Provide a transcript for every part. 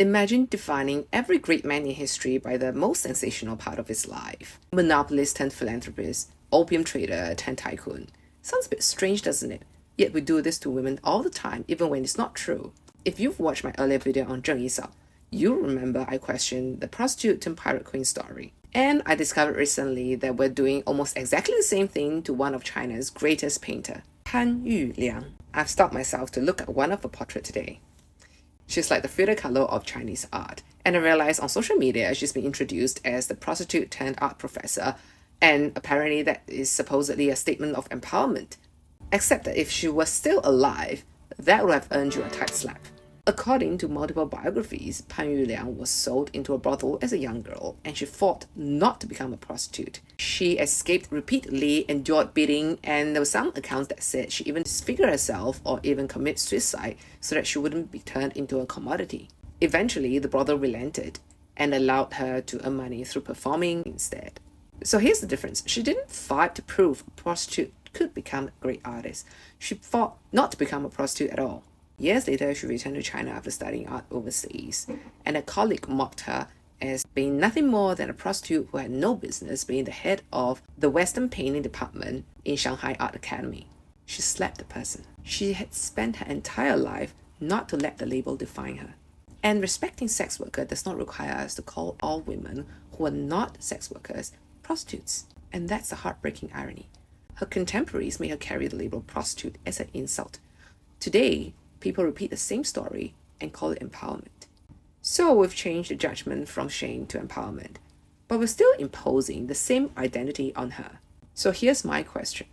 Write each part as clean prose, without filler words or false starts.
Imagine defining every great man in history by the most sensational part of his life. Monopolist turned philanthropist, opium trader turned tycoon. Sounds a bit strange, doesn't it? Yet we do this to women all the time, even when it's not true. If you've watched my earlier video on Zheng Yisao, you'll remember I questioned the prostitute turned pirate queen story. And I discovered recently that we're doing almost exactly the same thing to one of China's greatest painter, Pan Yuliang. I've stopped myself to look at one of her portraits today. She's like the Frida Kahlo of Chinese art, and I realized on social media she's been introduced as the prostitute turned art professor, and apparently that is supposedly a statement of empowerment. Except that if she was still alive, that would have earned you a tight slap. According to multiple biographies, Pan Yuliang was sold into a brothel as a young girl, and she fought not to become a prostitute. She escaped repeatedly, endured beating, and there were some accounts that said she even disfigured herself or even commit suicide so that she wouldn't be turned into a commodity. Eventually, the brothel relented and allowed her to earn money through performing instead. So here's the difference. She didn't fight to prove a prostitute could become a great artist. She fought not to become a prostitute at all. Years later, she returned to China after studying art overseas, and a colleague mocked her as being nothing more than a prostitute who had no business being the head of the Western painting department in Shanghai Art Academy. She slapped the person. She had spent her entire life not to let the label define her. And respecting sex worker does not require us to call all women who are not sex workers prostitutes. And that's the heartbreaking irony. Her contemporaries made her carry the label prostitute as an insult. Today, people repeat the same story and call it empowerment. So we've changed the judgment from shame to empowerment, but we're still imposing the same identity on her. So here's my question.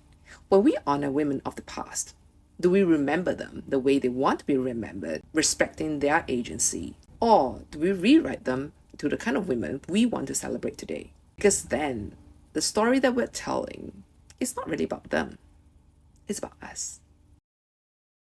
When we honor women of the past, do we remember them the way they want to be remembered, respecting their agency? Or do we rewrite them to the kind of women we want to celebrate today? Because then, the story that we're telling is not really about them. It's about us.